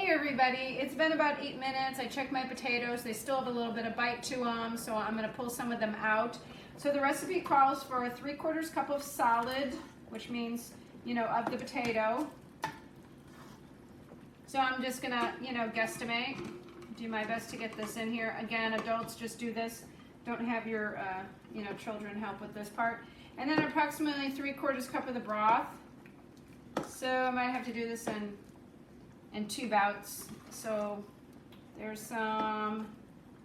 Hey everybody, it's been about 8 minutes. I checked my potatoes. They still have a little bit of bite to them, so I'm going to pull some of them out. So the recipe calls for a 3/4 cup of solid, which means, of the potato. So I'm just going to, guesstimate, do my best to get this in here. Again, adults just do this. Don't have your, children help with this part. And then approximately 3/4 cup of the broth. So I might have to do this in 2 bouts. So there's some,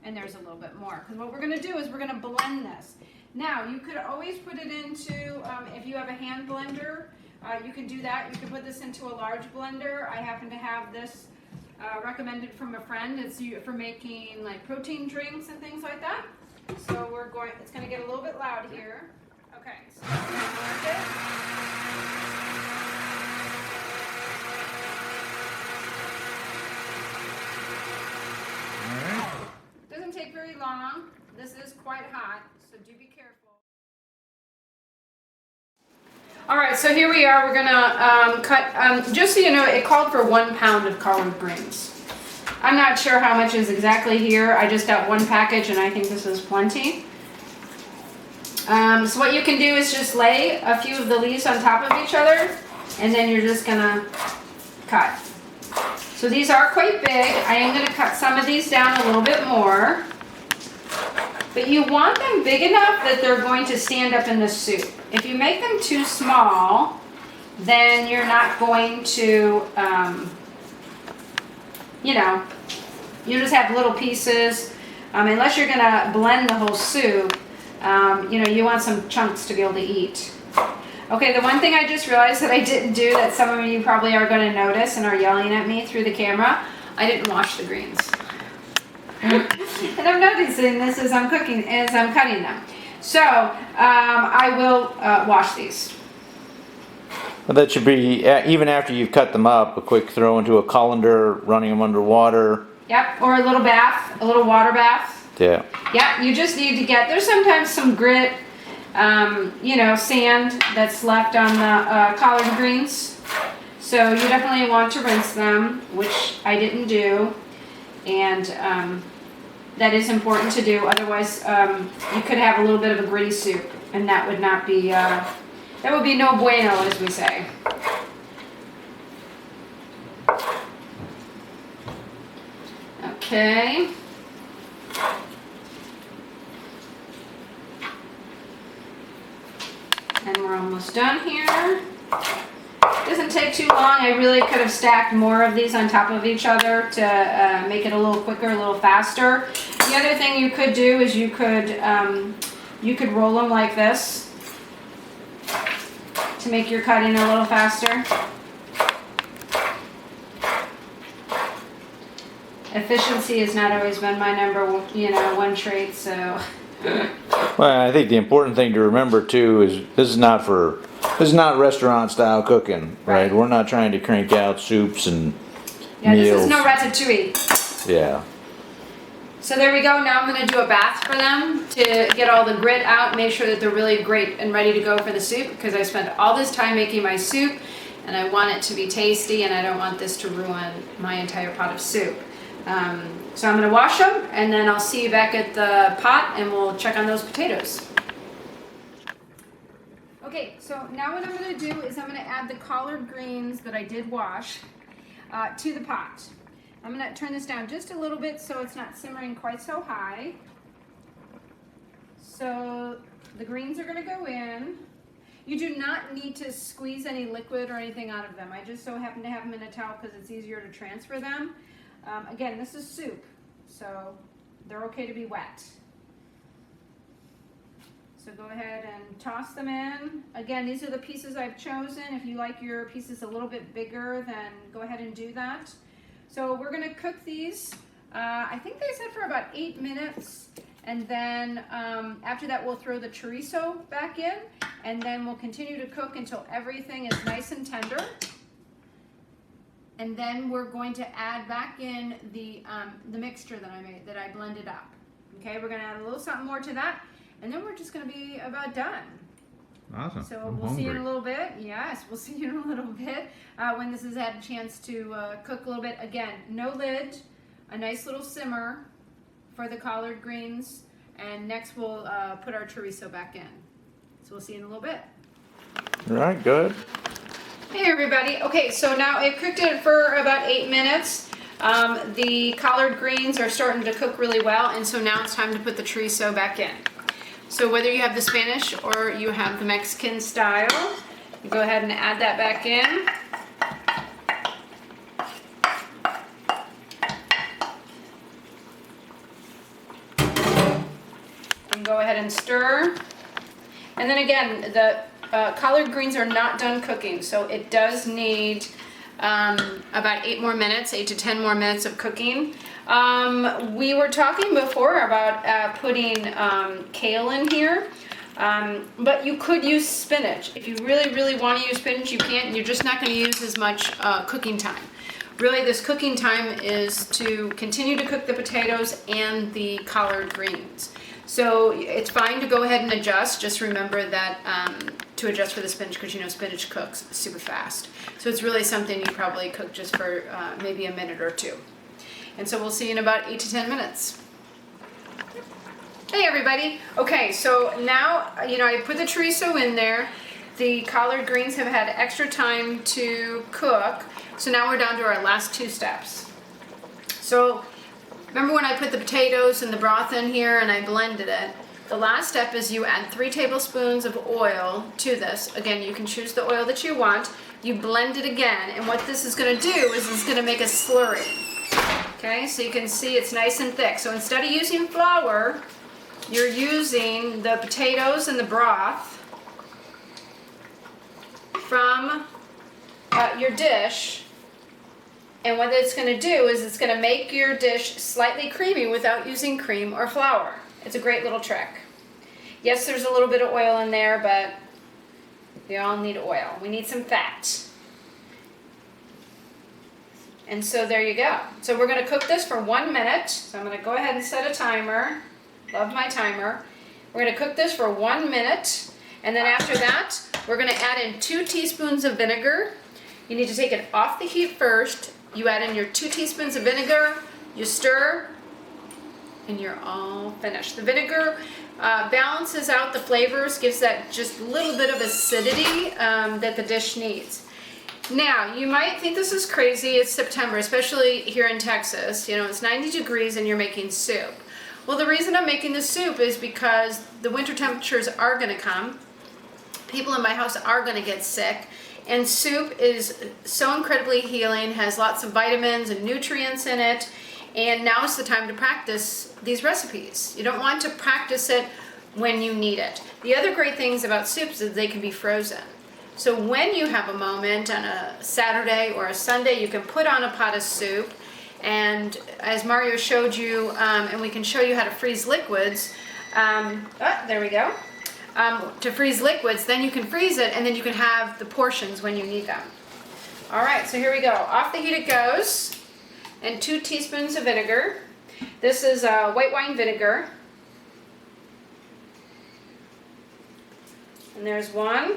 and there's a little bit more. Because what we're going to do is we're going to blend this. Now, you could always put it into, if you have a hand blender, you can do that. You can put this into a large blender. I happen to have this recommended from a friend. It's for making like protein drinks and things like that. So it's going to get a little bit loud here. Okay, so I'm going to blend it. Doesn't take very long. This is quite hot, so do be careful. All right, so here we are. We're gonna cut. Just so you know, it called for 1 pound of collard greens. I'm not sure how much is exactly here. I just got 1 package, and I think this is plenty. So what you can do is just lay a few of the leaves on top of each other, and then you're just gonna cut. So these are quite big. I am going to cut some of these down a little bit more. But you want them big enough that they're going to stand up in the soup. If you make them too small, then you're not going to, you just have little pieces. Unless you're going to blend the whole soup, you want some chunks to be able to eat. Okay, the one thing I just realized that I didn't do that some of you probably are going to notice and are yelling at me through the camera, I didn't wash the greens. And I'm noticing this as I'm cutting them. So, I will wash these. Well, that should be, even after you've cut them up, a quick throw into a colander, running them under water. Yep, or a little bath, a little water bath. Yeah. Yep, you just need to there's sometimes some grit, sand that's left on the collard greens. So you definitely want to rinse them, which I didn't do. And that is important to do. Otherwise, you could have a little bit of a gritty soup, and that would not be, that would be no bueno, as we say. Okay. And we're almost done here. Doesn't take too long. I really could have stacked more of these on top of each other to make it a little quicker, a little faster. The other thing you could do is you could roll them like this to make your cutting a little faster. Efficiency has not always been my number one trait, so. Well, I think the important thing to remember too is this is not restaurant style cooking, right? We're not trying to crank out soups and meals. This is no ratatouille. Yeah. So there we go. Now I'm going to do a bath for them to get all the grit out, make sure that they're really great and ready to go for the soup, because I spent all this time making my soup and I want it to be tasty, and I don't want this to ruin my entire pot of soup. So I'm going to wash them, and then I'll see you back at the pot and we'll check on those potatoes. Okay, so now what I'm going to do is I'm going to add the collard greens that I did wash to the pot. I'm going to turn this down just a little bit so it's not simmering quite so high. So the greens are going to go in. You do not need to squeeze any liquid or anything out of them. I just so happen to have them in a towel because it's easier to transfer them. Again, this is soup, so they're okay to be wet. So go ahead and toss them in. Again, these are the pieces I've chosen. If you like your pieces a little bit bigger, then go ahead and do that. So we're going to cook these, I think they said for about 8 minutes. And then after that, we'll throw the chorizo back in. And then we'll continue to cook until everything is nice and tender. And then we're going to add back in the mixture that I made, that I blended up. Okay, we're going to add a little something more to that, and then we're just going to be about done. Awesome. So I'm we'll see you in a hungry. little bit. Yes, we'll see you in a little bit when this has had a chance to cook a little bit. Again, no lid, a nice little simmer for the collard greens, and next we'll put our chorizo back in. So we'll see you in a little bit. All right, good. Hey everybody. Okay, so now I've cooked it for about 8 minutes. The collard greens are starting to cook really well, and so now it's time to put the chorizo back in. So whether you have the Spanish or you have the Mexican style, you go ahead and add that back in. And go ahead and stir. And then again, the collard greens are not done cooking, so it does need about 8 more minutes, 8 to 10 more minutes of cooking. We were talking before about putting kale in here, but you could use spinach. If you really, really want to use spinach, you can. You're just not going to use as much cooking time. Really, this cooking time is to continue to cook the potatoes and the collard greens. So it's fine to go ahead and adjust. Just remember that to adjust for the spinach, because you know spinach cooks super fast. So it's really something you probably cook just for maybe a minute or two. And so we'll see you in about 8 to 10 minutes. Hey everybody. Okay, so now, you know, I put the chorizo in there. The collard greens have had extra time to cook. So now we're down to our last 2 steps. So remember when I put the potatoes and the broth in here and I blended it? The last step is you add 3 tablespoons of oil to this. Again, you can choose the oil that you want. You blend it again, and what this is going to do is it's going to make a slurry. Okay, so you can see it's nice and thick. So instead of using flour, you're using the potatoes and the broth from your dish. And what it's going to do is it's going to make your dish slightly creamy without using cream or flour. It's a great little trick. Yes, there's a little bit of oil in there, but we all need oil. We need some fat. And so there you go. So we're going to cook this for 1 minute. So I'm going to go ahead and set a timer. Love my timer. We're going to cook this for 1 minute. And then after that, we're going to add in 2 teaspoons of vinegar. You need to take it off the heat first. You add in your 2 teaspoons of vinegar. You stir. And you're all finished. The vinegar balances out the flavors, gives that just a little bit of acidity that the dish needs. Now, you might think this is crazy. It's September, especially here in Texas. You know, it's 90 degrees and you're making soup. Well, the reason I'm making this soup is because the winter temperatures are going to come. People in my house are going to get sick. And soup is so incredibly healing, has lots of vitamins and nutrients in it. And now is the time to practice these recipes. You don't want to practice it when you need it. The other great things about soups is they can be frozen. So when you have a moment on a Saturday or a Sunday, you can put on a pot of soup. And as Mario showed you, and we can show you how to freeze liquids. There we go. To freeze liquids, then you can freeze it, and then you can have the portions when you need them. All right, so here we go. Off the heat it goes. And 2 teaspoons of vinegar. This is white wine vinegar. And there's 1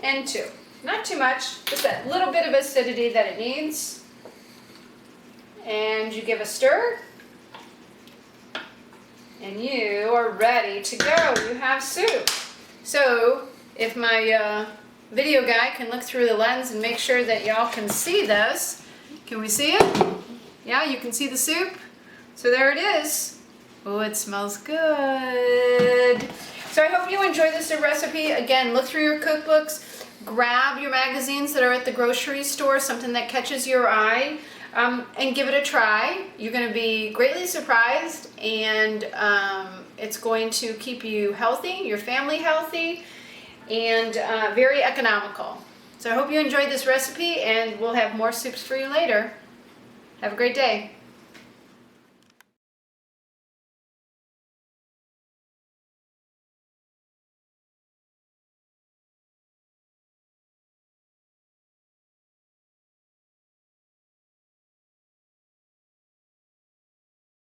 and 2. Not too much, just that little bit of acidity that it needs. And you give a stir. And you are ready to go. You have soup. So if my video guy can look through the lens and make sure that y'all can see this. Can we see it? Yeah, you can see the soup. So there it is. Oh, it smells good. So I hope you enjoyed this recipe. Again, look through your cookbooks. Grab your magazines that are at the grocery store, something that catches your eye, and give it a try. You're going to be greatly surprised, and it's going to keep you healthy, your family healthy, and very economical. So I hope you enjoyed this recipe, and we'll have more soups for you later. Have a great day.